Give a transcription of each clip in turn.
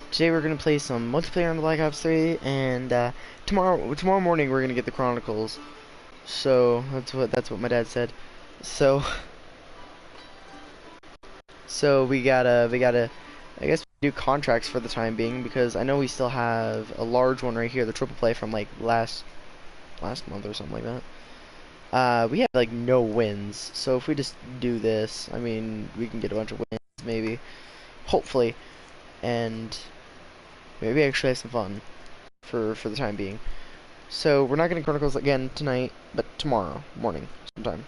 Today we're gonna play some multiplayer on the Black Ops 3, and tomorrow morning we're gonna get the Chronicles. So that's what my dad said. So we gotta I guess do contracts for the time being, because I know we still have a large one right here, the triple play from like last month or something like that. We have like no wins, so if we just do this, I mean, we can get a bunch of wins maybe, hopefully, and maybe actually have some fun for the time being. So we're not getting Chronicles again tonight, but tomorrow morning sometime.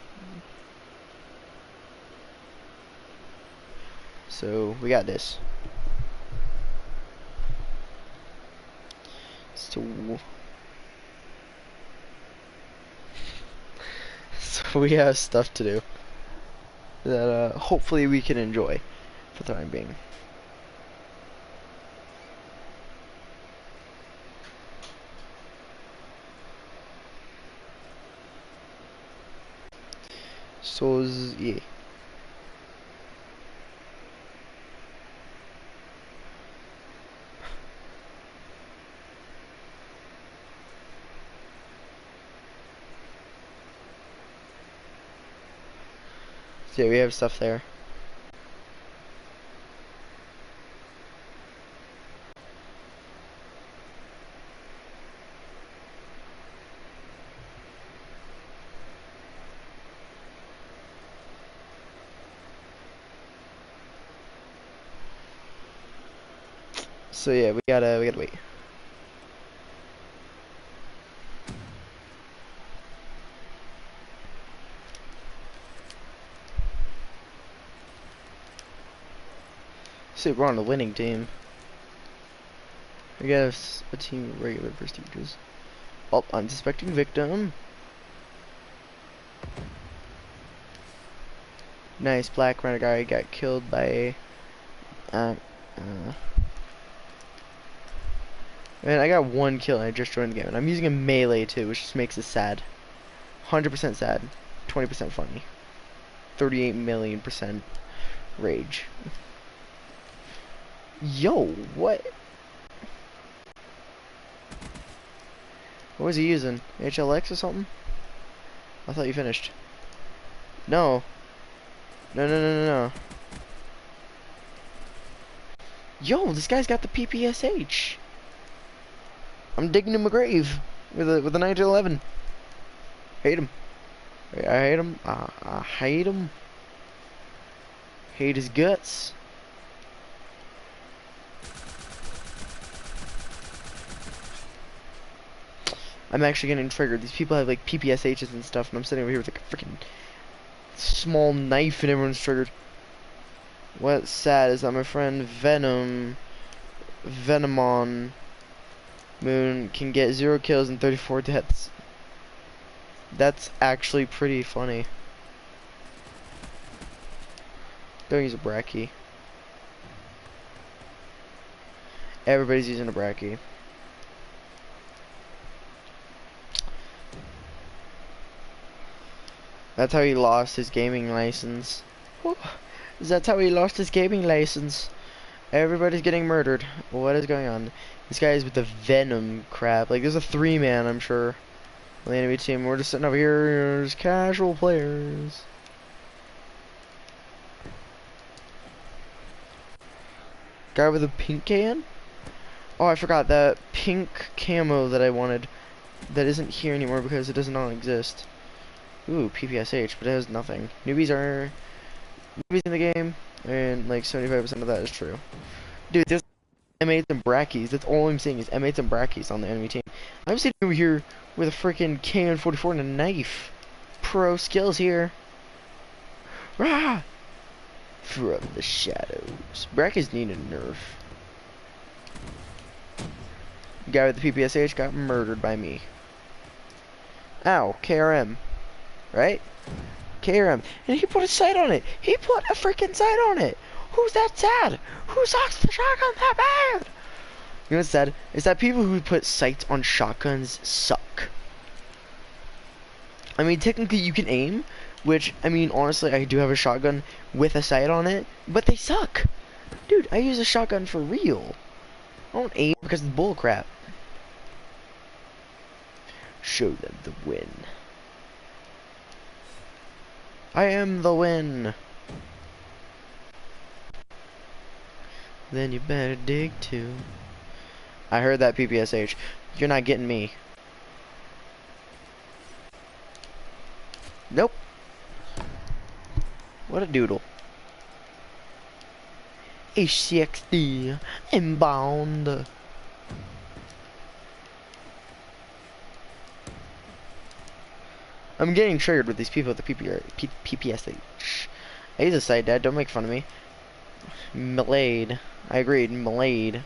So we got this. So we have stuff to do that hopefully we can enjoy for the time being. So yeah. So yeah, we have stuff there. So yeah, we gotta wait. So we're on a winning team. We got a team of regular prestiges. Oh, unsuspecting victim. Nice, black runner guy got killed by man, I got one kill and I just joined the game, and I'm using a melee too, which just makes it sad. 100% sad, 20% funny, 38,000,000% rage. Yo, what? What was he using? HLX or something? I thought you finished. No. No, no, no, no, no. Yo, this guy's got the PPSH. I'm digging him a grave with a 1911. Hate him. I hate him. I hate him. Hate his guts. I'm actually getting triggered. These people have like PPSHs and stuff, and I'm sitting over here with like a freaking small knife, and everyone's triggered. What's sad is that my friend Venomon Moon can get 0 kills and 34 deaths. That's actually pretty funny. Don't use a Bracky. Everybody's using a Bracky. That's how he lost his gaming license. That's how he lost his gaming license. Everybody's getting murdered. What is going on? This guy is with the Venom crap. Like, there's a 3-man, I'm sure, on the enemy team. We're just sitting over here as casual players. Guy with a pink can? Oh, I forgot that pink camo that I wanted. That isn't here anymore because it does not exist. Ooh, PPSH, but it has nothing. Newbies in the game, and like 75% of that is true. Dude, there's M8s and Brackies. That's all I'm seeing is M8s and Brackies on the enemy team. I'm sitting over here with a freaking KN-44 and a knife. Pro skills here. Rah! From the shadows. Brackies need a nerf. Guy with the PPSH got murdered by me. Ow, KRM. Right? KRM. And he put a sight on it. He put a freaking sight on it. Who's that sad? Who sucks the shotgun that bad? You know what's sad? Is that people who put sights on shotguns suck. I mean, technically you can aim, which, I mean, honestly, I do have a shotgun with a sight on it, but they suck. Dude, I use a shotgun for real. I don't aim because it's bullcrap. Show them the win. I am the win. Then you better dig too. I heard that PPSH. You're not getting me. Nope. What a doodle. H60 inbound. I'm getting triggered with these people with the PPSH. I use a side dad, don't make fun of me. Malade. I agreed, Malade.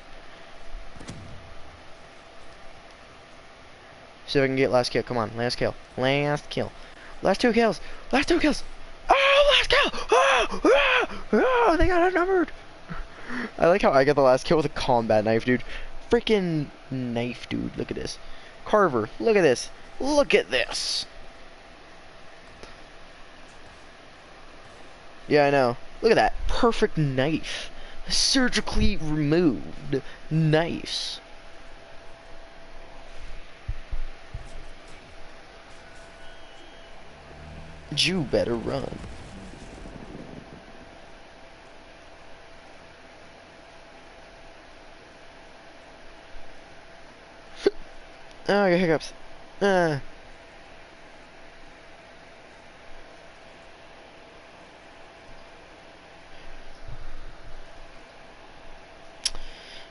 See if I can get last kill. Come on, last kill. Last kill. Last two kills. Last two kills. Oh, last kill! Oh, oh, oh, they got outnumbered. I like how I got the last kill with a combat knife, dude. Freaking knife, dude. Look at this. Carver, look at this. Look at this. Yeah, I know. Look at that. Perfect knife. Surgically removed. Nice. You better run. Oh, your hiccups.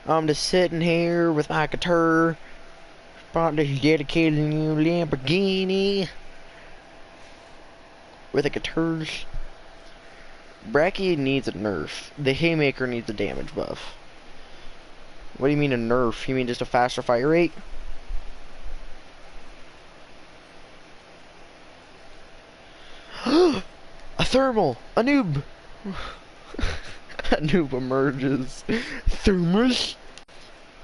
I'm just sitting here with my guitar, bought this dedicated new Lamborghini with a guitar. Bracky needs a nerf. The Haymaker needs a damage buff. What do you mean a nerf? You mean just a faster fire rate? A thermal! A noob! A noob emerges. Thermals?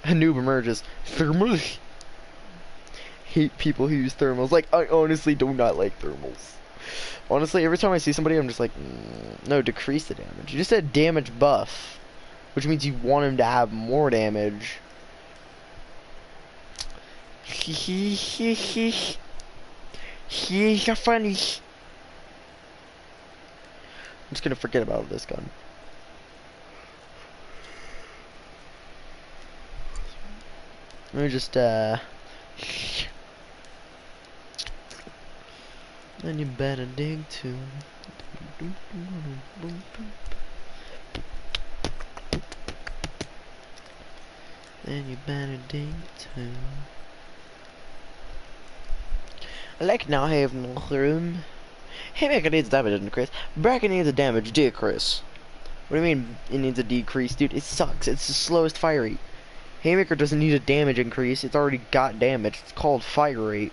A noob emerges. Thermals? Hate people who use thermals. Like, I honestly do not like thermals. Honestly, every time I see somebody, I'm just like, no, decrease the damage. You just said damage buff, which means you want him to have more damage. He's funny. I'm just gonna forget about this gun. Let me just, then you better dig too. Then you better dig too. I like now I have no room. Haymaker needs damage increase. Bracket needs a damage decrease. What do you mean it needs a decrease, dude? It sucks. It's the slowest fire rate. Haymaker doesn't need a damage increase. It's already got damage. It's called fire rate.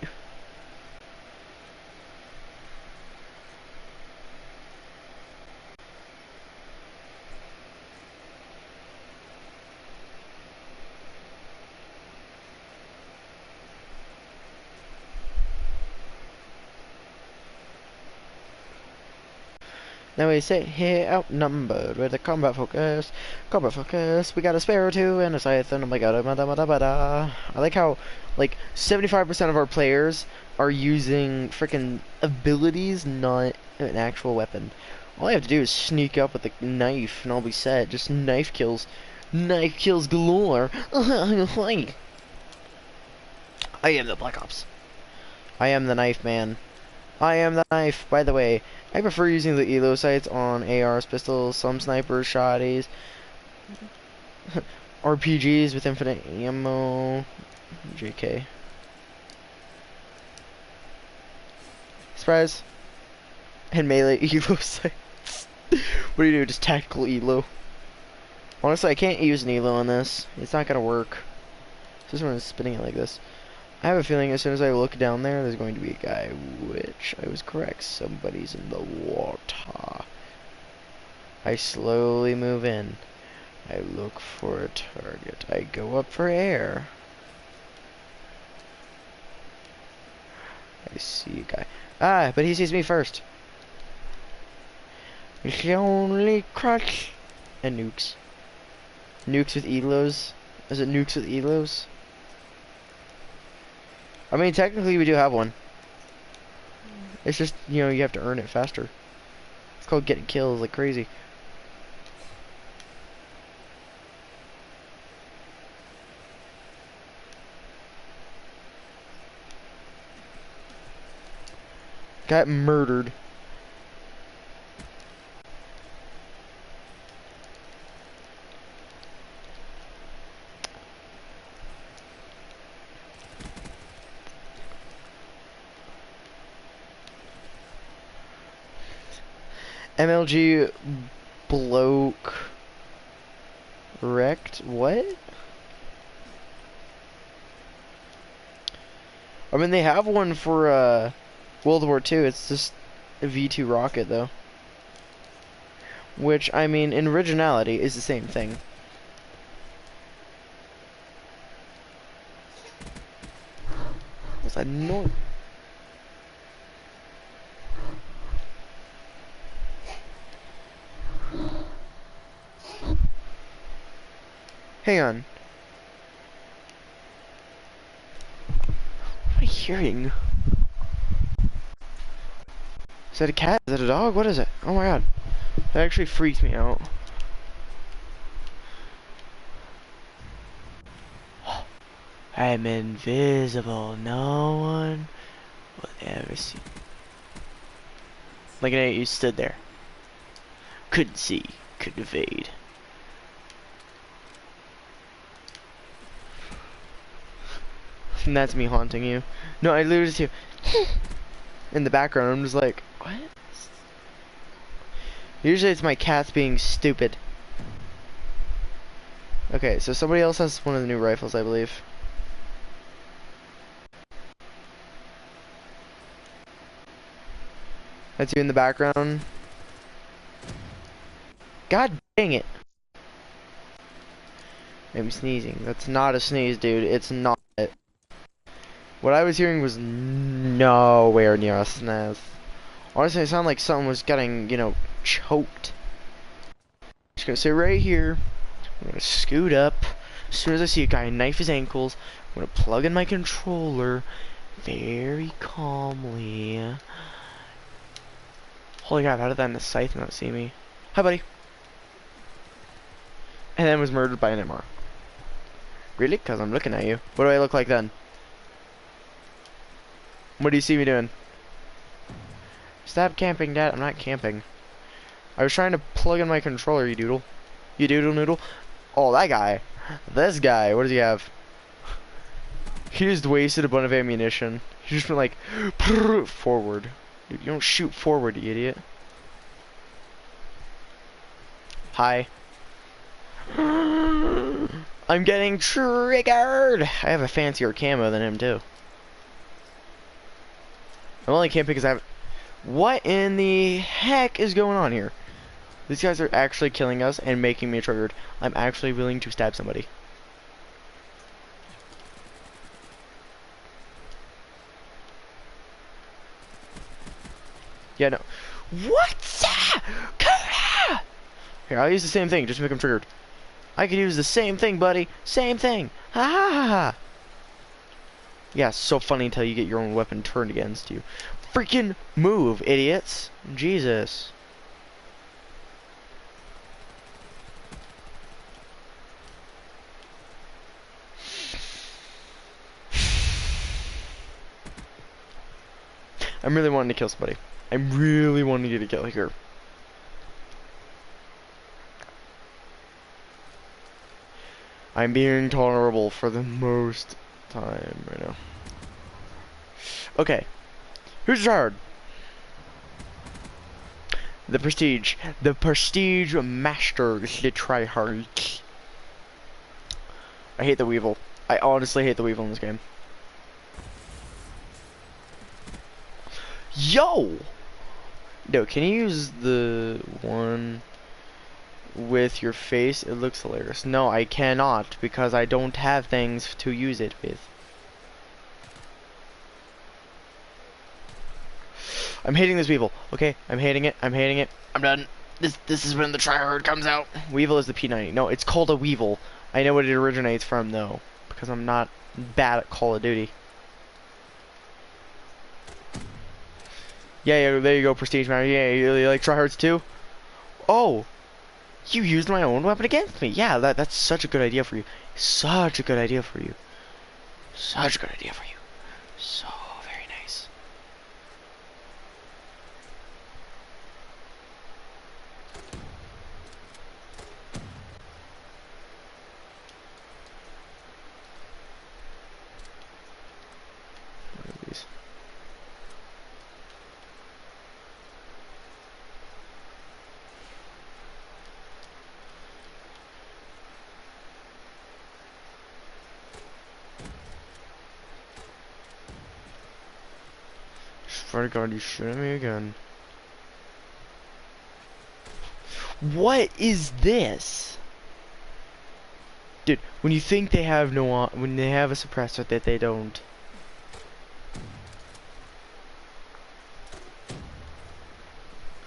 Now we sit here outnumbered with a combat focus. Combat focus. We got a spare two and a scythe and oh my god, I like how like 75% of our players are using freaking abilities, not an actual weapon. All I have to do is sneak up with a knife and I'll be set. Just knife kills. Knife kills galore. I am the Black Ops. I am the knife man. I am the knife. By the way, I prefer using the elo sights on ARs, pistols, some snipers, shotties, RPGs with infinite ammo, JK. Surprise. And melee elo sights. What do you do? Just tactical elo. Honestly, I can't use an elo on this. It's not gonna work. Just when it's spinning it like this. I have a feeling as soon as I look down there, there's going to be a guy, which I was correct. Somebody's in the water. I slowly move in. I look for a target. I go up for air. I see a guy. Ah, but he sees me first. It's the only crutch. And nukes. Nukes with elos Is it nukes with elos? I mean, technically we do have one. It's just, you know, you have to earn it faster. It's called getting kills like crazy. Got murdered. MLG bloke wrecked? What? I mean, they have one for World War II. It's just a V2 rocket, though. Which, I mean, in originality, is the same thing. What's that noise? Hang on. What am I hearing? Is that a cat? Is that a dog? What is it? Oh my god. That actually freaked me out. I'm invisible. No one will ever see. Like you stood there. Couldn't see. Couldn't evade. And that's me haunting you. No, I literally just hear in the background. I'm just like, what? Usually it's my cats being stupid. Okay, so somebody else has one of the new rifles, I believe. That's you in the background. God dang it. I'm sneezing. That's not a sneeze, dude. It's not it. What I was hearing was nowhere near a sneeze. Honestly, it sounded like something was getting, you know, choked. Just gonna sit right here. I'm gonna scoot up. As soon as I see a guy knife his ankles, I'm gonna plug in my controller very calmly. Holy crap, how did that in the scythe not see me? Hi, buddy. And then was murdered by an MR. Really? Because I'm looking at you. What do I look like then? What do you see me doing? Stop camping, Dad. I'm not camping. I was trying to plug in my controller, you doodle. You doodle noodle. Oh, that guy. This guy. What does he have? He just wasted a bunch of ammunition. He just went like, forward. Dude, you don't shoot forward, you idiot. Hi. I'm getting triggered. I have a fancier camo than him, too. I'm only camping because I have... What in the heck is going on here? These guys are actually killing us and making me triggered. I'm actually willing to stab somebody. Yeah, no. What? Here, I'll use the same thing just to make him triggered. I could use the same thing, buddy. Same thing. Ha ha ha ha. Yeah, so funny until you get your own weapon turned against you. Freaking move, idiots. Jesus. I'm really wanting to kill somebody. I'm really wanting to get a kill here. I'm being tolerable for the most time right now. Okay. Who's hard? The Prestige. The Prestige Masters, the tryhards. I hate the Weevil. I honestly hate the Weevil in this game. Yo! No, can you use the one with your face? It looks hilarious. No, I cannot because I don't have things to use it with. I'm hating this Weevil. Okay, I'm hating it. I'm hating it. I'm done. This is when the tryhard comes out. Weevil is the P90. No, it's called a Weevil. I know what it originates from though, because I'm not bad at Call of Duty. Yeah, yeah, there you go, Prestige Man. Yeah, you like tryhards too? Oh, you used my own weapon against me. Yeah, that's such a good idea for you. Such a good idea for you. Such a good idea for you. So very nice. What are these? Swear to God, you shooting me again. What is this? Dude, when you think they have when they have a suppressor that they don't.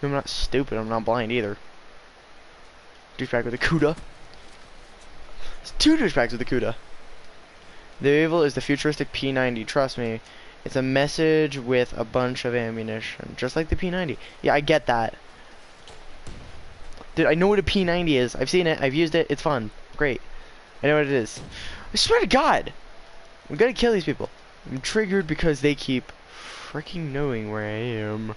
I'm not stupid, I'm not blind either. Douchebag with a Cuda. It's two douchebags with a Cuda. The evil is the futuristic P90, trust me. It's a message with a bunch of ammunition, just like the P90. Yeah, I get that. Dude, I know what a P90 is. I've seen it, I've used it, it's fun. Great. I know what it is. I swear to God! We gotta kill these people. I'm triggered because they keep freaking knowing where I am.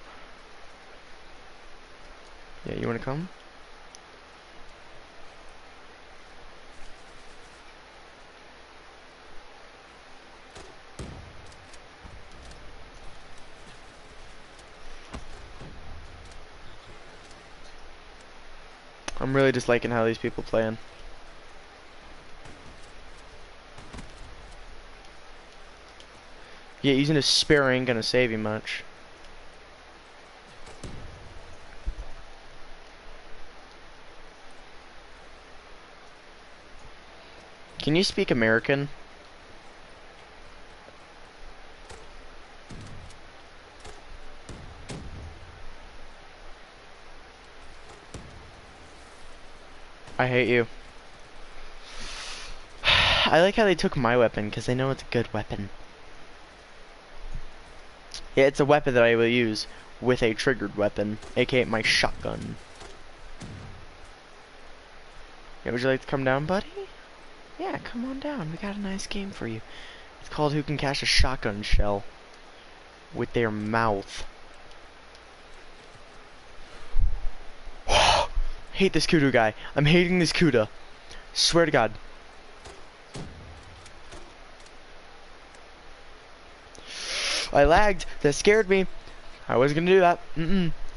Yeah, you wanna come? I'm really just liking how these people playing. Yeah, using a spear ain't gonna save you much. Can you speak American? I hate you. I like how they took my weapon, because they know it's a good weapon. Yeah, it's a weapon that I will use with a triggered weapon, aka my shotgun. Yeah, would you like to come down, buddy? Yeah, come on down. We got a nice game for you. It's called Who Can Catch a Shotgun Shell with their mouth. Hate this Kudu guy. I'm hating this Kuda. Swear to God. I lagged. That scared me. I wasn't gonna do that.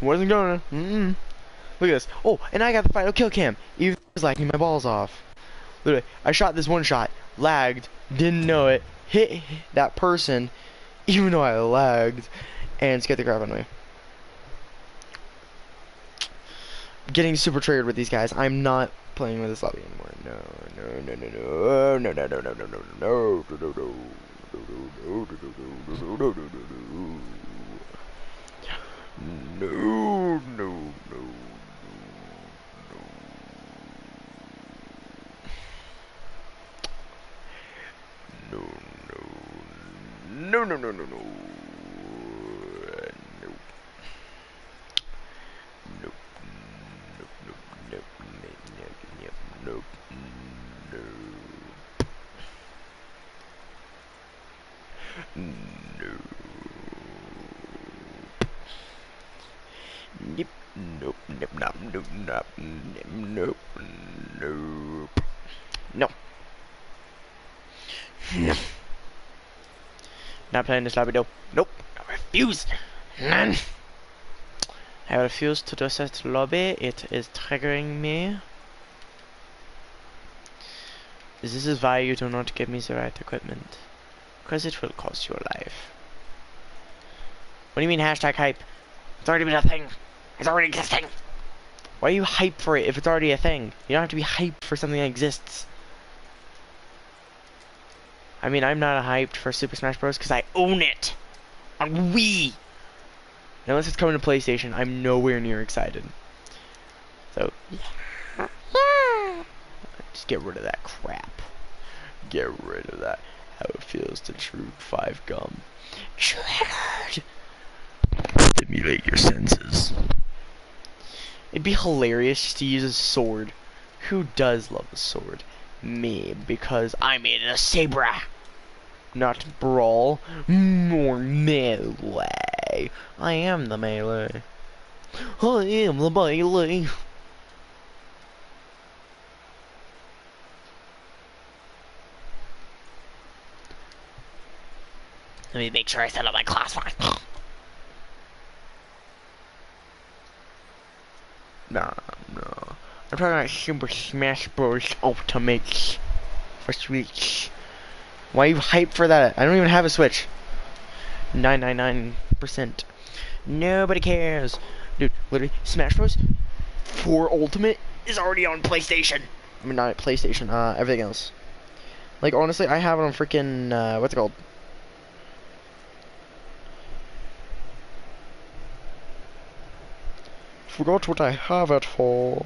Wasn't gonna. Look at this. Oh, and I got the final kill cam. Even though I was lagging my balls off. Literally, I shot this one shot. Lagged. Didn't know it. Hit that person. Even though I lagged. And scared the crap out of me. Getting super triggered with these guys. I'm not playing with this lobby anymore. No. No. Not playing this lobby, no. Nope. I refuse. None. I refuse to do such lobby. It is triggering me. This is why you do not give me the right equipment. Because it will cost you a life. What do you mean hashtag hype? It's already been a thing. It's already existing. Why are you hyped for it if it's already a thing? You don't have to be hyped for something that exists. I mean, I'm not hyped for Super Smash Bros. Because I own it on Wii. And unless it's coming to PlayStation, I'm nowhere near excited. So, yeah. Just get rid of that crap. Get rid of that. How it feels to chew 5 gum. Triggered! Stimulate your senses. It'd be hilarious just to use a sword. Who does love a sword? Me, because I made it a saber. Not brawl, more melee. I am the melee. I am the melee. Let me make sure I set up my class fine. No. I'm talking about Super Smash Bros. Ultimate for Switch. Why are you hyped for that? I don't even have a Switch. 999%. Nobody cares. Dude, literally, Smash Bros. 4 Ultimate is already on PlayStation. I mean, not PlayStation, everything else. Like, honestly, I have it on freaking, what's it called? Forgot what I have it for.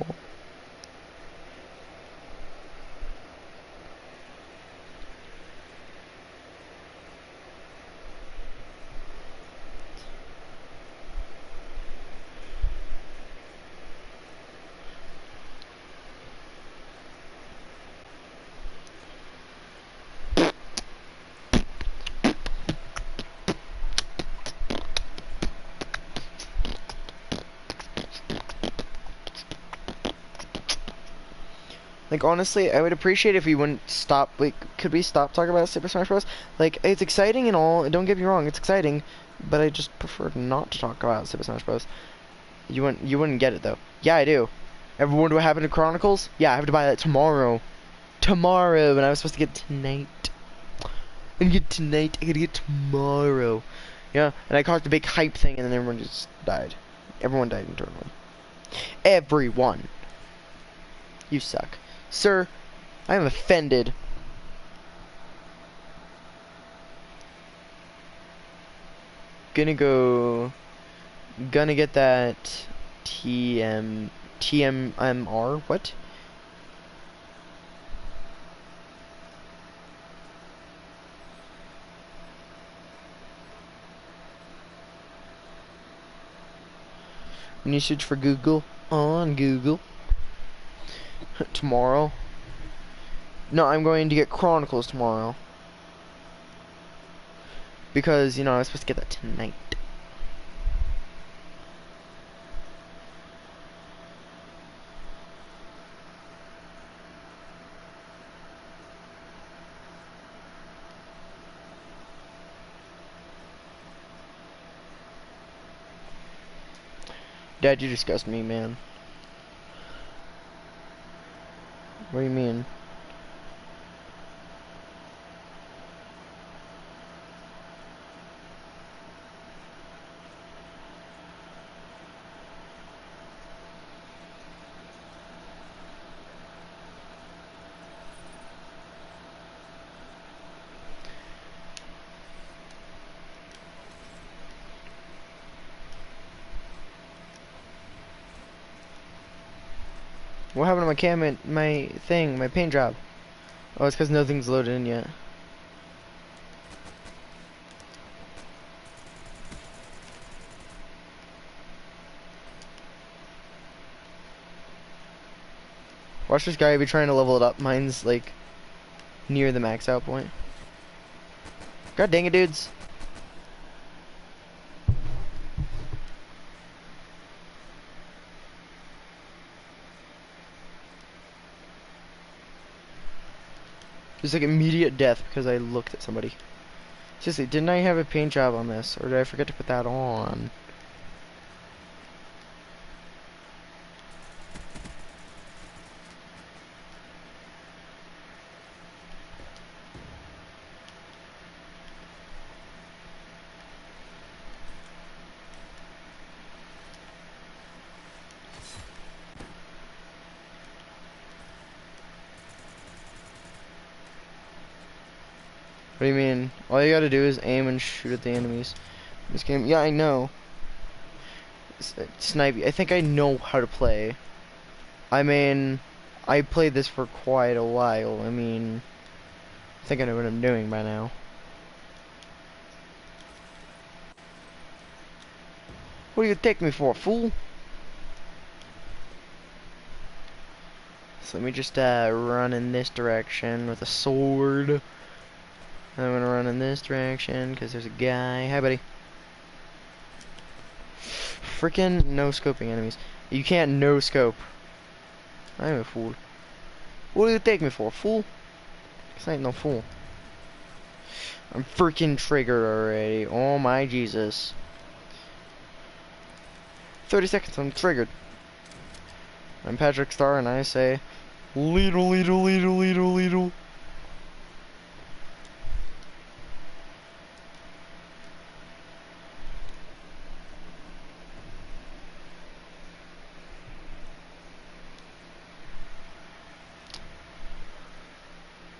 Like, honestly, I would appreciate if we wouldn't stop, like, could we stop talking about Super Smash Bros? Like, it's exciting and all, don't get me wrong, it's exciting, but I just prefer not to talk about Super Smash Bros. You wouldn't get it, though. Yeah, I do. Ever wonder what happened to Chronicles? Yeah, I have to buy that tomorrow. Tomorrow, and I was supposed to get it tonight. I gotta get tonight, I gotta get tomorrow. Yeah, and I caused a big hype thing, and then everyone just died. Everyone died internally. Everyone. You suck. Sir, I am offended. Gonna get that TMR, what? When you search for Google, on Google. Tomorrow. No, I'm going to get Chronicles tomorrow. Because, you know, I was supposed to get that tonight. Dad, you disgust me, man. What do you mean? What happened to my my paint job? Oh, it's because nothing's loaded in yet. Watch this guy be trying to level it up. Mine's like near the max out point. God dang it, dudes. There's like immediate death because I looked at somebody. Seriously, didn't I have a paint job on this? Or did I forget to put that on? What do you mean? All you gotta do is aim and shoot at the enemies. This game, yeah, I know. Snipey, I think I know how to play. I mean, I played this for quite a while. I mean, I think I know what I'm doing by now. What do you take me for, fool? So let me just run in this direction with a sword. I'm gonna run in this direction because there's a guy. Hi, buddy. Freaking no scoping enemies. You can't no scope. I'm a fool. What do you take me for, fool? Cause I ain't no fool. I'm freaking triggered already. Oh my Jesus. 30 seconds, I'm triggered. I'm Patrick Star and I say, Leedle, leedle, leedle, leedle, leedle.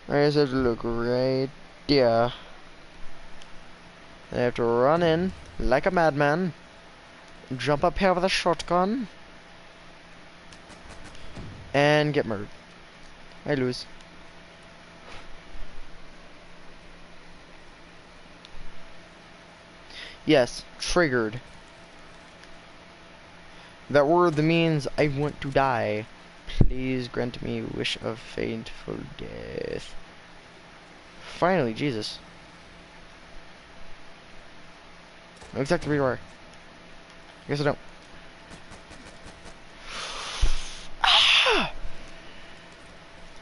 I just have to look right there. I have to run in like a madman. Jump up here with a shotgun. And get murdered. I lose. Yes, triggered. That word that means I want to die. Please grant me wish of faintful death. Finally, Jesus. I know exactly where you are. I guess I don't.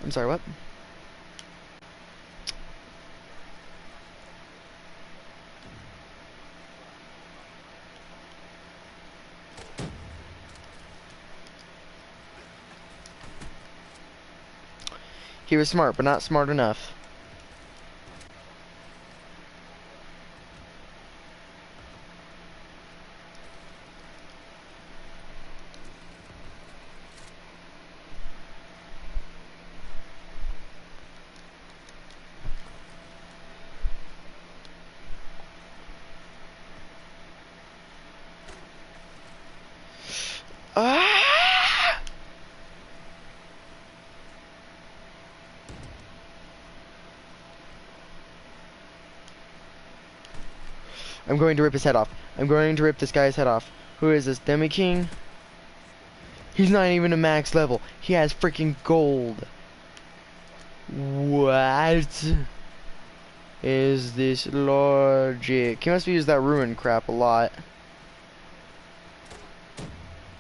I'm sorry, what? He was smart, but not smart enough. Ah! I'm going to rip his head off. I'm going to rip this guy's head off. Who is this? Demi King? He's not even a max level. He has freaking gold. What is this logic? He must have used that ruin crap a lot.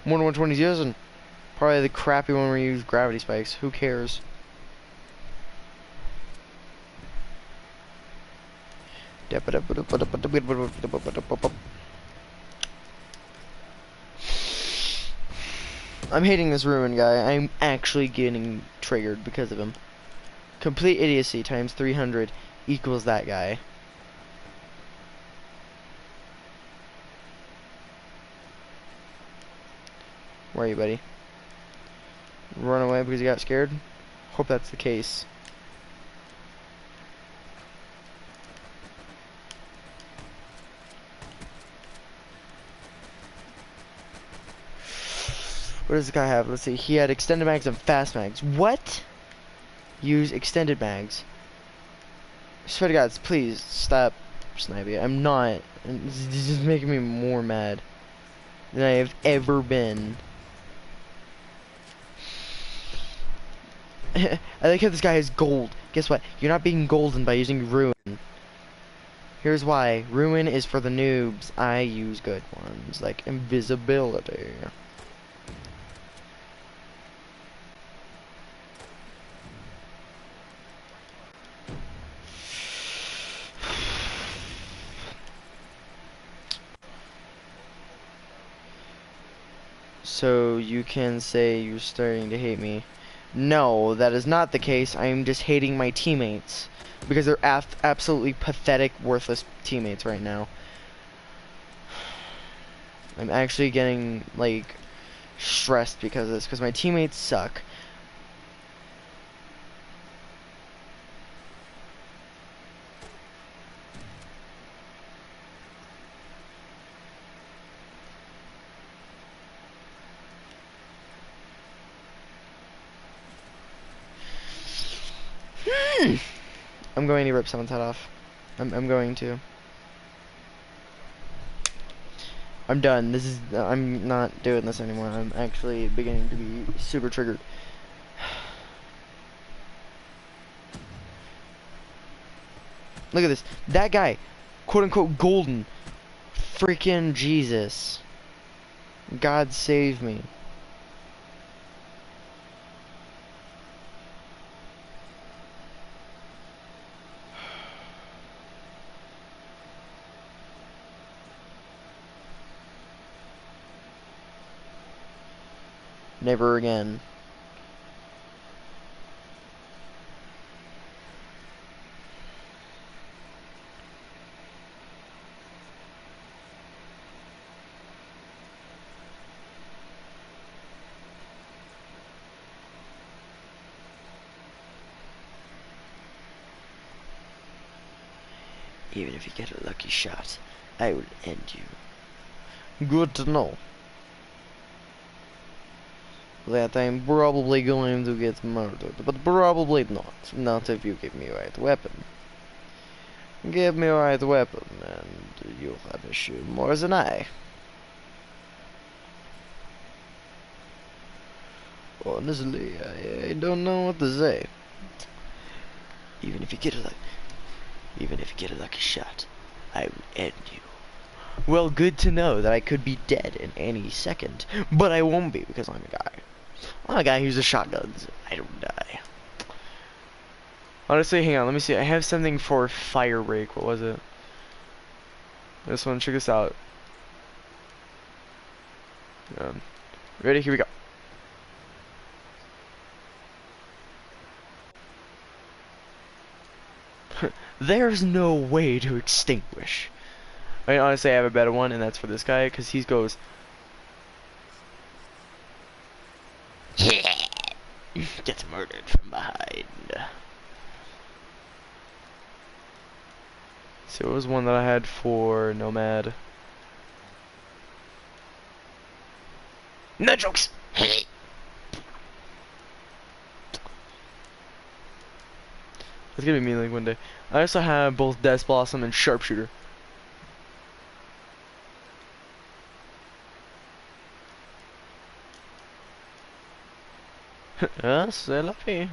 More than 120's using. Probably the crappy one where you use gravity spikes. Who cares? I'm hating this ruin guy. I'm actually getting triggered because of him. Complete idiocy times 300 equals that guy. Where are you, buddy? Run away because you got scared? Hope that's the case. What does this guy have? Let's see. He had extended mags and fast mags. What? Use extended mags. I swear to God, please stop sniping. I'm not. This is making me more mad than I have ever been. I like how this guy has gold. Guess what? You're not being golden by using ruin. Here's why. Ruin is for the noobs. I use good ones, like invisibility. So you can say you're starting to hate me. No, that is not the case. I'm just hating my teammates. Because they're absolutely pathetic, worthless teammates right now. I'm actually getting, like, stressed because of this. Because my teammates suck. I'm going to rip someone's head off. I'm going to. I'm done. This is. I'm not doing this anymore. I'm actually beginning to be super triggered. Look at this. That guy, quote unquote golden. Freaking Jesus. God save me. Never again. Even if you get a lucky shot, I will end you. Good to know. That I'm probably going to get murdered, but probably not. Not if you give me a right weapon. Give me a right weapon, and you'll have a issue more than I. Honestly, I don't know what to say. Even if you get a lucky shot, I will end you. Well, good to know that I could be dead in any second, but I won't be because I'm a guy. I'm a guy who uses shotguns. I don't die. Honestly, hang on, let me see. I have something for fire break. What was it? This one, check this out. Ready? Here we go. There's no way to extinguish. I mean, honestly, I have a better one, and that's for this guy, because he goes... Gets murdered from behind. So it was one that I had for Nomad. No jokes! It's gonna be me like one day. I also have both Death Blossom and Sharpshooter. C'est la vie.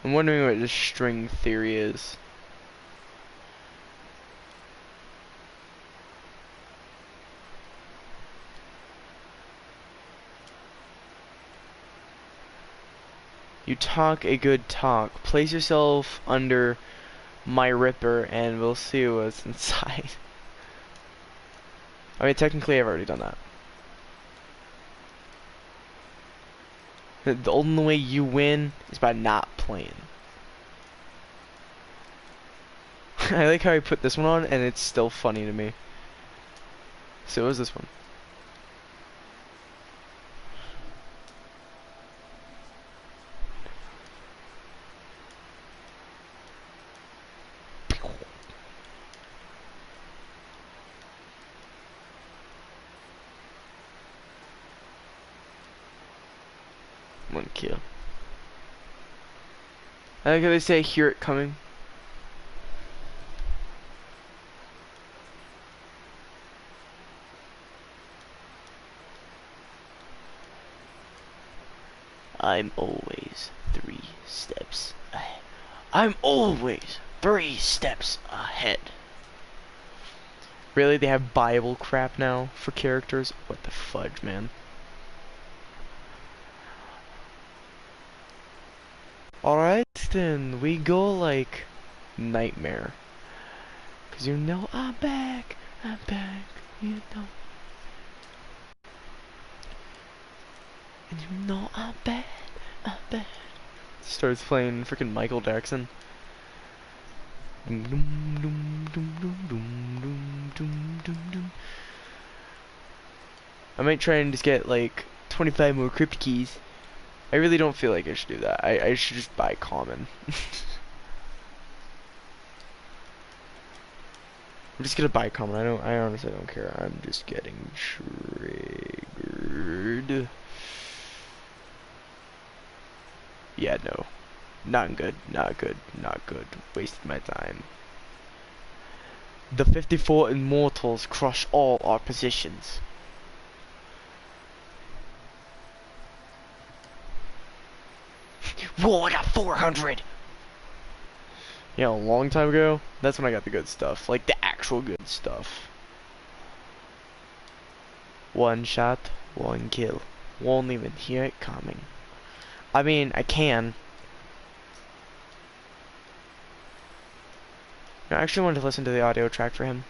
I'm wondering what this string theory is. You talk a good talk. Place yourself under my Ripper and we'll see what's inside. I mean, technically I've already done that. The only way you win is by not playing. I like how I put this one on and it's still funny to me. So what was this one? One kill. I like how they say hear it coming. I'm always 3 steps ahead. I'm always 3 steps ahead. Really? They have Bible crap now for characters? What the fudge, man? Alright, then we go like Nightmare. Cause you know I'm back, you know. And you know I'm bad. Starts playing freaking Michael Jackson. I might try and just get like 25 more crypt keys. I really don't feel like I should do that. I should just buy common. I'm just gonna buy common. I honestly don't care. I'm just getting triggered. Yeah, no. Not good, not good, not good. Wasted my time. The 54 immortals crush all our positions. Whoa, I got 400! You know, a long time ago, that's when I got the good stuff. Like, the actual good stuff. One shot, one kill. Won't even hear it coming. I mean, I can. I actually wanted to listen to the audio track for him.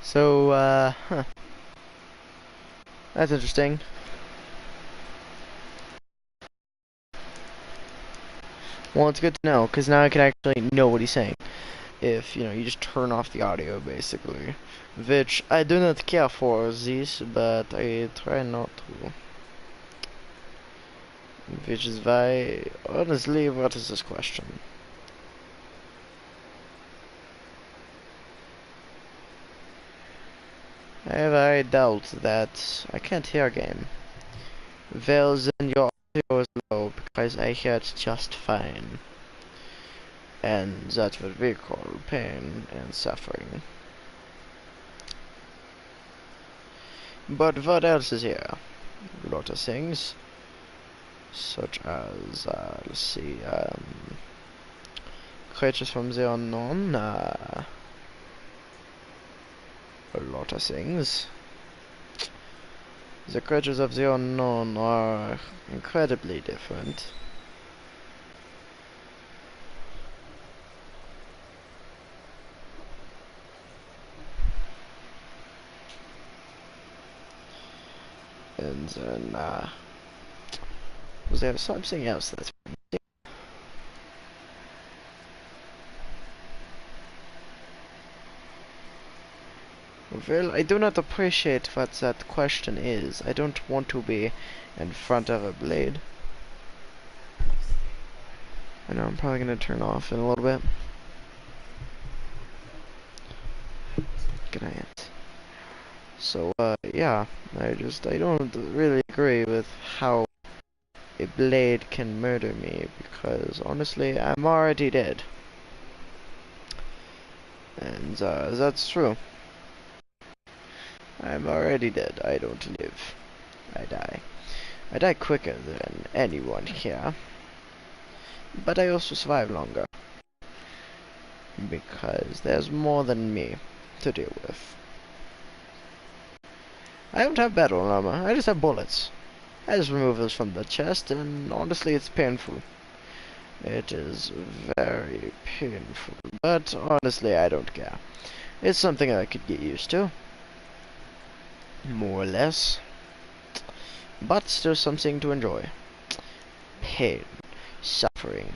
So, huh. That's interesting. Well, it's good to know, because now I can actually know what he's saying. If, you know, you just turn off the audio, basically. Which, I do not care for this, but I try not to. Which is why, honestly, what is this question? I very doubt that I can't hear a game. Well, then your audio is low, because I hear it just fine. And that's what we call pain and suffering. But what else is here? A lot of things. Such as, let's see, creatures from the unknown, a lot of things. The creatures of the unknown are incredibly different. And then, was there something else that's... Well, I do not appreciate what that question is. I don't want to be in front of a blade. I know, I'm probably gonna turn off in a little bit. Good night. So, yeah, I don't really agree with how a blade can murder me, because honestly, I'm already dead. And, that's true. I'm already dead. I don't live. I die. I die quicker than anyone here. But I also survive longer. Because there's more than me to deal with. I don't have battle armor, I just have bullets. I just remove those from the chest, and honestly, it's painful. It is very painful, but honestly, I don't care. It's something I could get used to. More or less. But still something to enjoy. Pain. Suffering.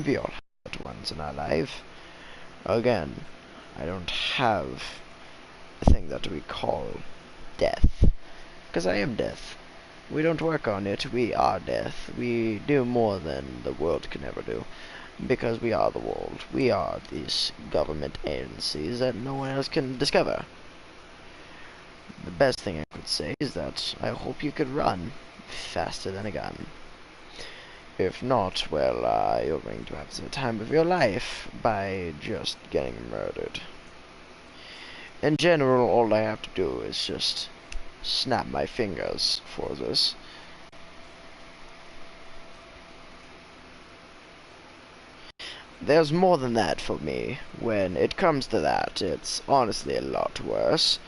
We all have it once in our life. Again, I don't have a thing that we call death. Because I am death. We don't work on it, we are death. We do more than the world can ever do. Because we are the world. We are these government agencies that no one else can discover. The best thing I could say is that I hope you could run faster than a gun. If not, well, you're going to have the time of your life by just getting murdered. In general, all I have to do is just snap my fingers for this. There's more than that for me. When it comes to that, it's honestly a lot worse.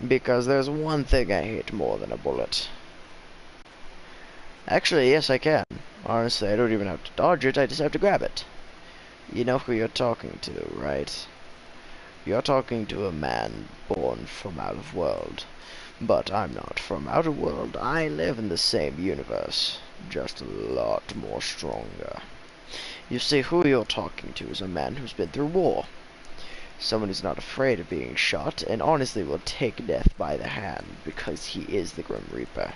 Because there's one thing I hate more than a bullet. Actually, yes, I can. Honestly, I don't even have to dodge it, I just have to grab it. You know who you're talking to, right? You're talking to a man born from out of world. But I'm not from outer world. I live in the same universe, just a lot more stronger. You see, who you're talking to is a man who's been through war. Someone who's not afraid of being shot, and honestly will take death by the hand, because he is the Grim Reaper.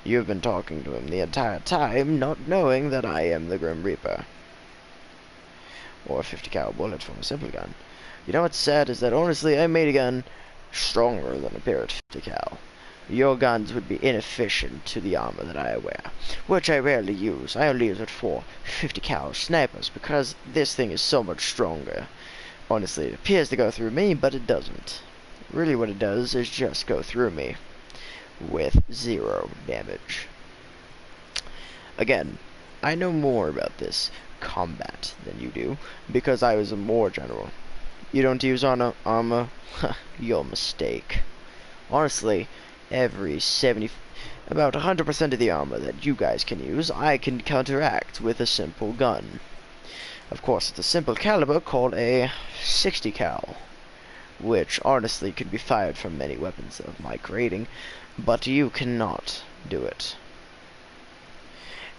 You've been talking to him the entire time, not knowing that I am the Grim Reaper. Or a 50 cal bullet from a simple gun. You know what's sad is that honestly I made a gun stronger than a Barrett 50 cal. Your guns would be inefficient to the armor that I wear, which I rarely use. I only use it for 50 cal snipers because this thing is so much stronger. Honestly, it appears to go through me, but it doesn't. Really what it does is just go through me with 0 damage. Again, I know more about this combat than you do because I was a war general. You don't use armor? Your mistake. Honestly, about 100% of the armor that you guys can use, I can counteract with a simple gun. Of course, it's a simple caliber called a 60 cal, which honestly could be fired from many weapons of my creating, but you cannot do it.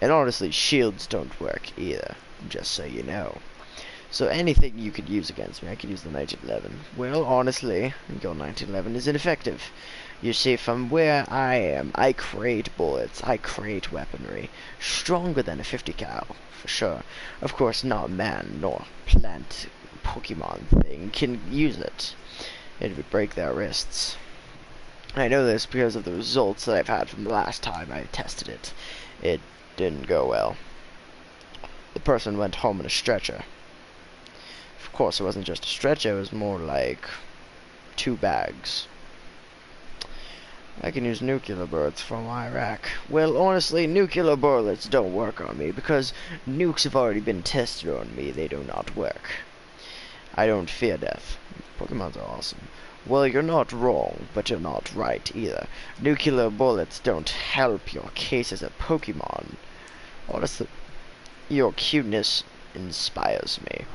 And honestly, shields don't work either, just so you know. So anything you could use against me, I could use the 1911. Well, honestly, your 1911 is ineffective. You see, from where I am, I create bullets, I create weaponry, stronger than a 50 cal, for sure. Of course, not man nor plant Pokemon thing can use it. It would break their wrists. I know this because of the results that I've had from the last time I tested it. It didn't go well. The person went home in a stretcher. Of course, it wasn't just a stretcher, it was more like 2 bags. I can use nuclear bullets from Iraq. Well, honestly, nuclear bullets don't work on me because nukes have already been tested on me. They do not work. I don't fear death. Pokemons are awesome. Well, you're not wrong, but you're not right either. Nuclear bullets don't help your case as a Pokemon. Honestly, your cuteness inspires me.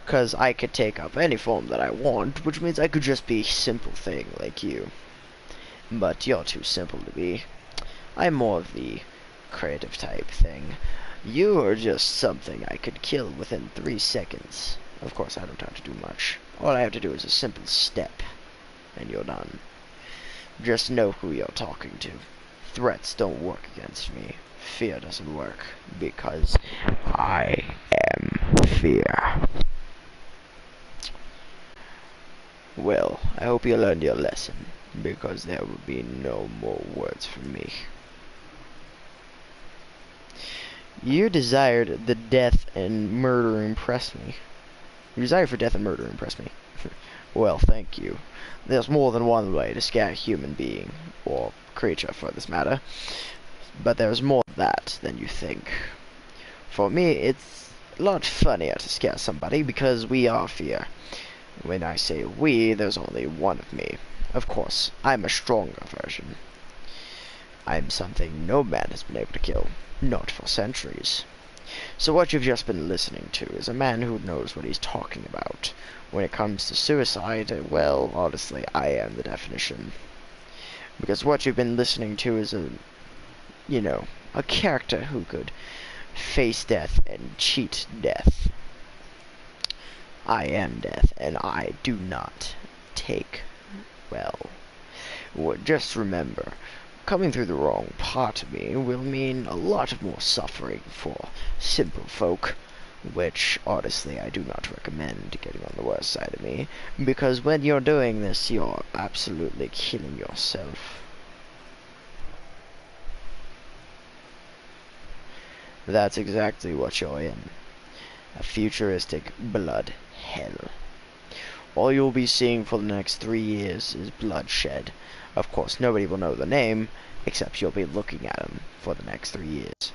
Because I could take up any form that I want, which means I could just be a simple thing like you. But you're too simple to be. I'm more of the creative type thing. You are just something I could kill within 3 seconds. Of course, I don't have to do much. All I have to do is a simple step, and you're done. Just know who you're talking to. Threats don't work against me. Fear doesn't work, because I am fear. Well, I hope you learned your lesson, because there will be no more words from me. You desired the death and murder impress me. Your desire for death and murder impress me. Well, thank you. There's more than one way to scare a human being, or creature for this matter, but there's more of that than you think. For me, it's a lot funnier to scare somebody because we are fear. When I say we, there's only one of me. Of course, I'm a stronger version. I'm something no man has been able to kill, not for centuries. So what you've just been listening to is a man who knows what he's talking about. When it comes to suicide, well, honestly, I am the definition. Because what you've been listening to is a character who could face death and cheat death. I am death, and I do not take well. Just remember, coming through the wrong part of me will mean a lot more suffering for simple folk which honestly I do not recommend getting on the worst side of me, because when you're doing this, you're absolutely killing yourself. That's exactly what you're in. A futuristic blood hell. All you'll be seeing for the next 3 years is bloodshed. Of course, nobody will know the name, except you'll be looking at them for the next 3 years.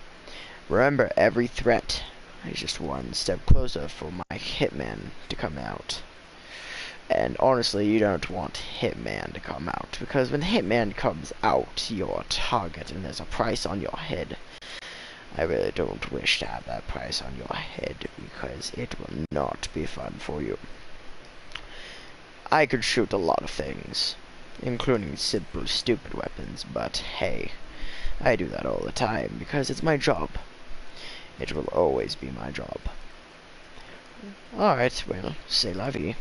Remember, every threat is just one step closer for my Hitman to come out. And honestly, you don't want Hitman to come out, because when Hitman comes out, you're a target and there's a price on your head. I really don't wish to have that price on your head, because it will not be fun for you. I could shoot a lot of things, including simple, stupid weapons, but hey, I do that all the time because it's my job. It will always be my job. Alright, well, c'est la vie.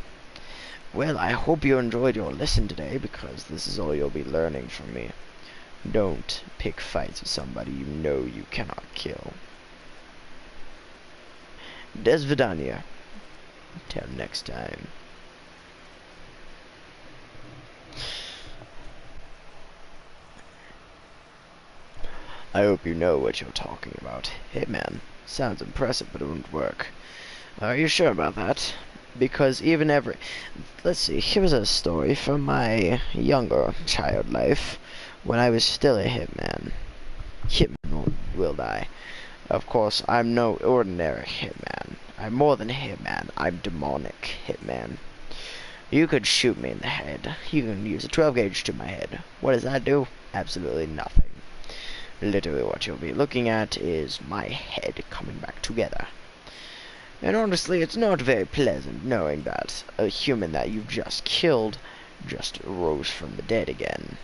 Well, I hope you enjoyed your lesson today, because this is all you'll be learning from me. Don't pick fights with somebody you know you cannot kill. Des vidania. Till next time. I hope you know what you're talking about. Hitman. Sounds impressive, but it wouldn't work. Are you sure about that? Because let's see, here's a story from my younger child life, when I was still a hitman. Hitman will die. Of course, I'm no ordinary hitman. I'm more than a hitman. I'm demonic hitman. You could shoot me in the head. You can use a 12 gauge to my head. What does that do? Absolutely nothing. Literally what you'll be looking at is my head coming back together. And honestly, it's not very pleasant knowing that a human that you've just killed just rose from the dead again.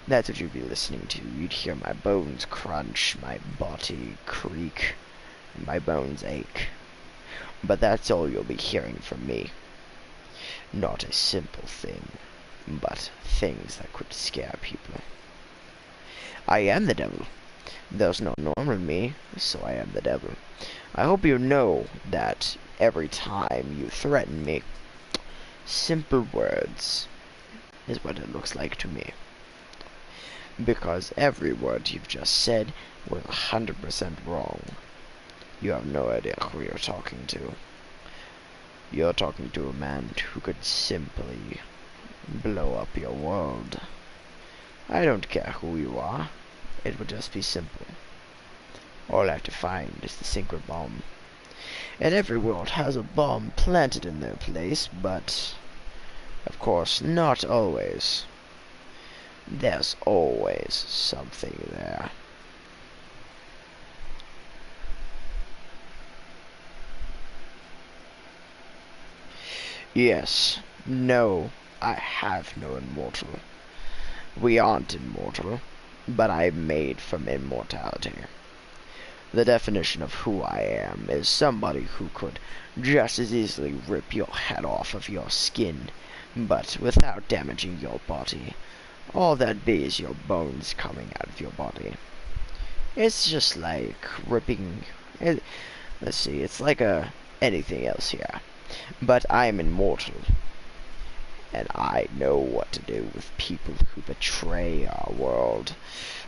That's what you'd be listening to. You'd hear my bones crunch, my body creak, my bones ache. But that's all you'll be hearing from me. Not a simple thing, but things that could scare people. I am the devil. There's no normal me, so I am the devil. I hope you know that every time you threaten me, simple words is what it looks like to me. Because every word you've just said was 100% wrong. You have no idea who you're talking to. You're talking to a man who could simply blow up your world. I don't care who you are. It would just be simple. All I have to find is the secret bomb. And every world has a bomb planted in their place, but of course, not always. There's always something there. Yes, no, I have no immortal. We aren't immortal, but I'm made from immortality. The definition of who I am is somebody who could just as easily rip your head off of your skin, but without damaging your body. All that be is your bones coming out of your body. It's just like ripping... let's see, it's like anything else here. But I'm immortal. And I know what to do with people who betray our world.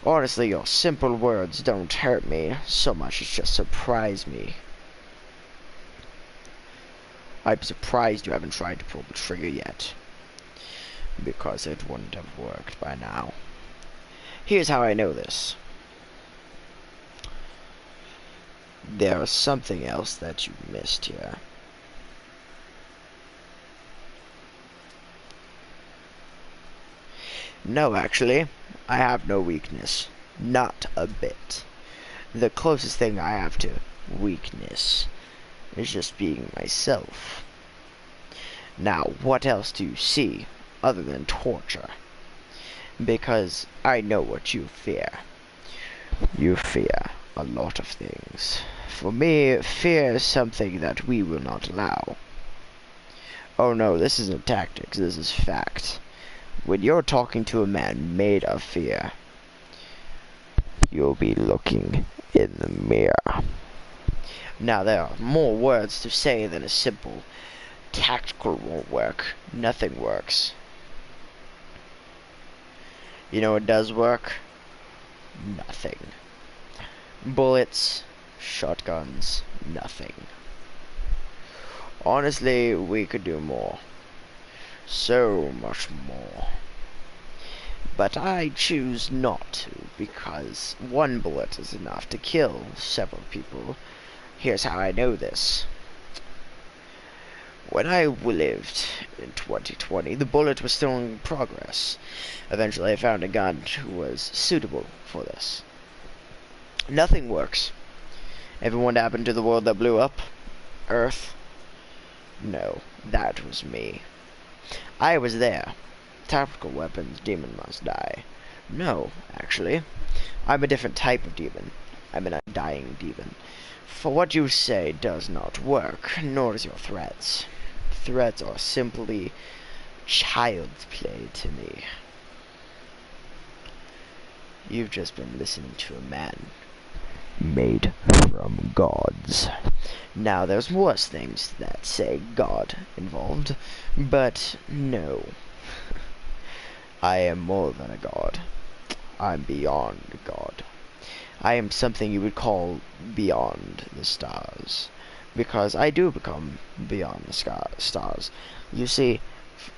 Honestly, your simple words don't hurt me so much as just surprise me. I'm surprised you haven't tried to pull the trigger yet, because it wouldn't have worked by now. Here's how I know this. There is something else that you missed here. No, actually, I have no weakness. Not a bit. The closest thing I have to weakness is just being myself. Now, what else do you see other than torture? Because I know what you fear. You fear a lot of things. For me, fear is something that we will not allow. Oh no, this isn't tactics, this is fact. When you're talking to a man made of fear, you'll be looking in the mirror. Now there are more words to say than a simple tactical won't work. Nothing works. You know what does work? Nothing. Bullets, shotguns, nothing. Honestly, we could do more. So much more. But I choose not to, because one bullet is enough to kill several people. Here's how I know this. When I lived in 2020, the bullet was still in progress. Eventually I found a gun who was suitable for this. Nothing works. Everyone happened to the world that blew up? Earth? No, that was me. I was there. Tactical weapons, demon must die. No, actually. I'm a different type of demon. I'm an undying demon. For what you say does not work, nor does your threats. Threats are simply child's play to me. You've just been listening to a man made from gods. Now there's worse things that say God involved, but no. I am more than a god. I'm beyond God. I am something you would call beyond the stars. Because I do become beyond the stars. You see,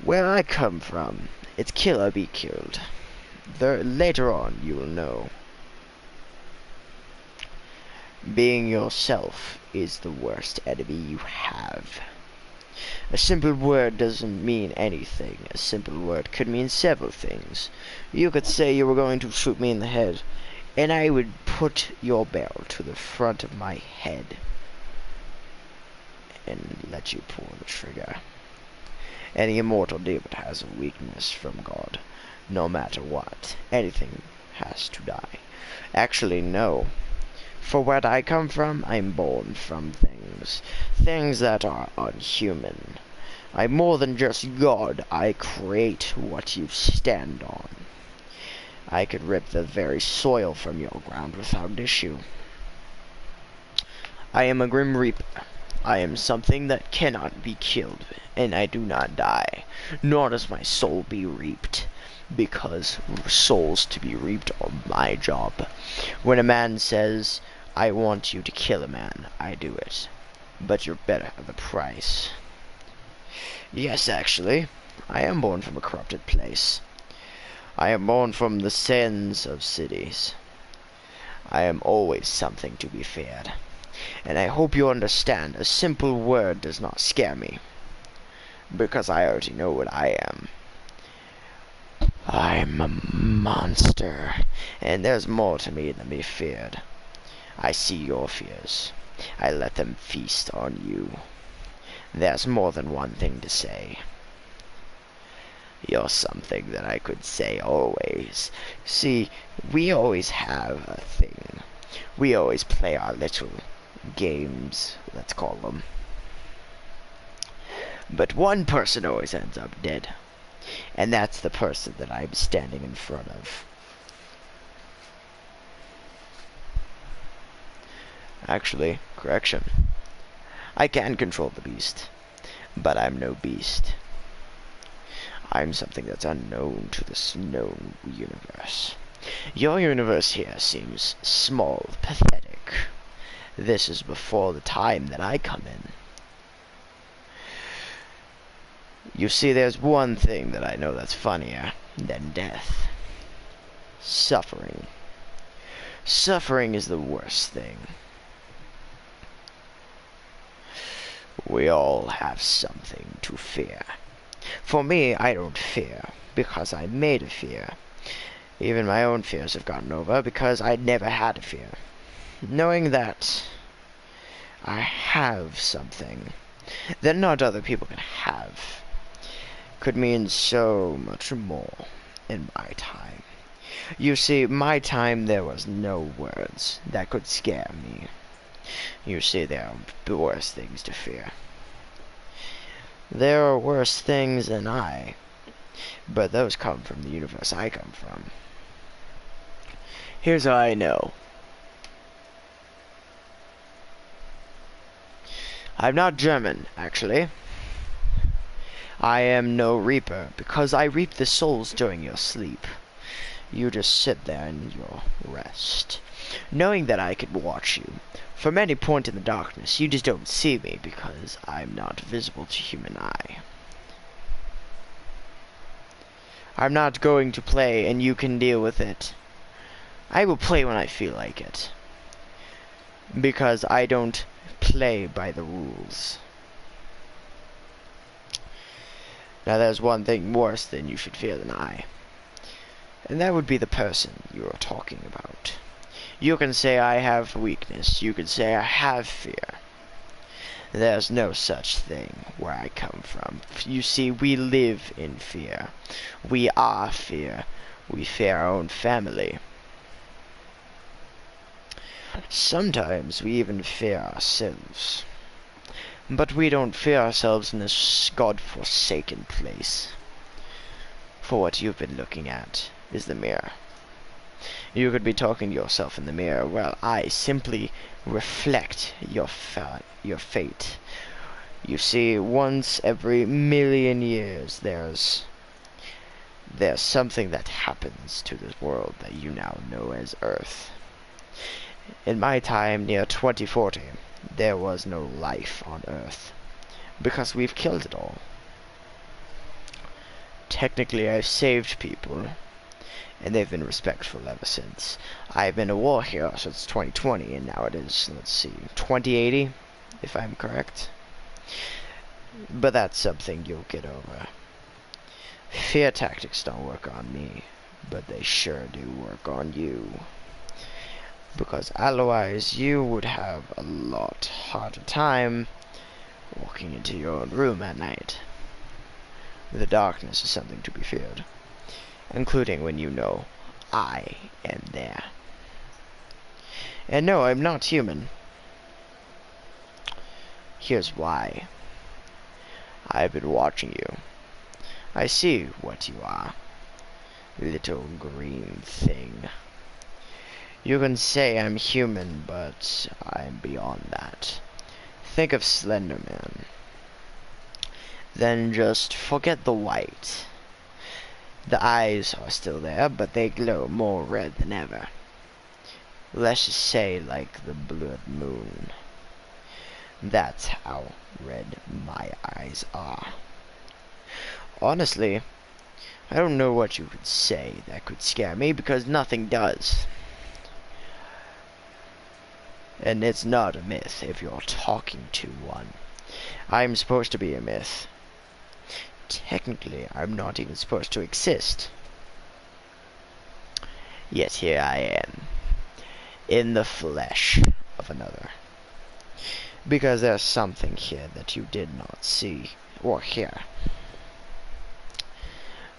where I come from, it's kill or be killed. Later on, you will know. Being yourself is the worst enemy you have. A simple word doesn't mean anything. A simple word could mean several things. You could say you were going to shoot me in the head, and I would put your barrel to the front of my head and let you pull the trigger. Any immortal demon has a weakness from God. No matter what, anything has to die. Actually, no. For where I come from, I'm born from things. Things that are unhuman. I'm more than just God. I create what you stand on. I could rip the very soil from your ground without issue. I am a Grim Reaper. I am something that cannot be killed, and I do not die, nor does my soul be reaped, because souls to be reaped are my job. When a man says, I want you to kill a man, I do it, but you're better at the price. Yes, actually, I am born from a corrupted place. I am born from the sins of cities. I am always something to be feared. And I hope you understand, a simple word does not scare me. Because I already know what I am. I'm a monster. And there's more to me than be feared. I see your fears. I let them feast on you. There's more than one thing to say. You're something that I could say always. See, we always have a thing. We always play our little games, let's call them. But one person always ends up dead. And that's the person that I'm standing in front of. Actually, correction. I can control the beast. But I'm no beast. I'm something that's unknown to this known universe. Your universe here seems small, pathetic. This is before the time that I come in. You see, there's one thing that I know that's funnier than death. Suffering. Suffering is the worst thing. We all have something to fear. For me, I don't fear, because I'm made of fear. Even my own fears have gotten over, because I never had a fear. Knowing that I have something that not other people can have could mean so much more in my time. You see, my time there was no words that could scare me. You see, there are worse things to fear. There are worse things than I, but those come from the universe I come from. Here's how I know. I'm not German, actually. I am no reaper, because I reap the souls during your sleep. You just sit there in your rest, knowing that I could watch you. From any point in the darkness, you just don't see me, because I'm not visible to human eye. I'm not going to play, and you can deal with it. I will play when I feel like it, because I don't play by the rules. Now there's one thing worse than you should fear than I, and that would be the person you are talking about. You can say I have weakness, you can say I have fear. There's no such thing where I come from. You see, we live in fear. We are fear. We fear our own family. Sometimes we even fear ourselves. But we don't fear ourselves in this god-forsaken place. For what you've been looking at is the mirror. You could be talking to yourself in the mirror, while I simply reflect your fate. You see, once every million years, there's something that happens to this world that you now know as Earth. In my time, near 2040, there was no life on Earth, because we've killed it all. Technically, I've saved people, and they've been respectful ever since. I've been a war hero since 2020, and now it is, let's see, 2080, if I'm correct. But that's something you'll get over. Fear tactics don't work on me, but they sure do work on you. Because otherwise you would have a lot harder time walking into your own room at night. The darkness is something to be feared, including when you know I am there. And no, I'm not human. Here's why. I've been watching you. I see what you are. Little green thing. You can say I'm human, but I'm beyond that. Think of Slender Man. Then just forget the white. The eyes are still there, but they glow more red than ever. Let's just say like the blood moon. That's how red my eyes are. Honestly, I don't know what you could say that could scare me, because nothing does. And it's not a myth if you're talking to one. I'm supposed to be a myth. Technically, I'm not even supposed to exist. Yet here I am, in the flesh of another. Because there's something here that you did not see or hear.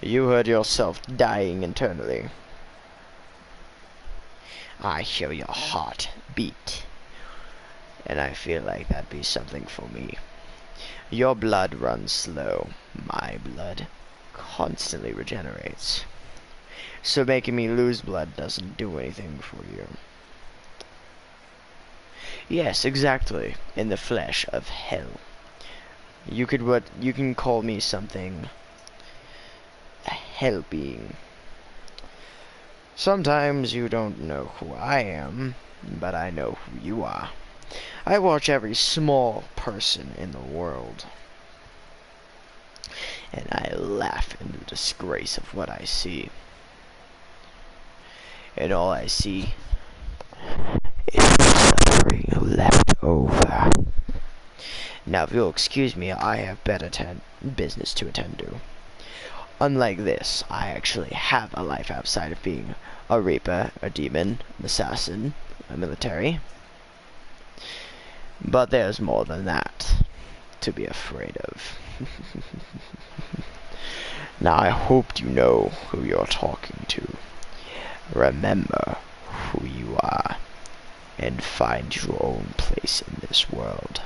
You heard yourself dying internally. I hear your heart beat, and I feel like that'd be something for me. Your blood runs slow. My blood constantly regenerates. So making me lose blood doesn't do anything for you. Yes, exactly. In the flesh of hell. You can call me something. A hell being. Sometimes you don't know who I am, but I know who you are. I watch every small person in the world, and I laugh in the disgrace of what I see. And all I see is suffering left over. Now, if you'll excuse me, I have better business to attend to. Unlike this, I actually have a life outside of being a reaper, a demon, an assassin, a military. But there's more than that to be afraid of. Now I hope you know who you're talking to. Remember who you are, and find your own place in this world.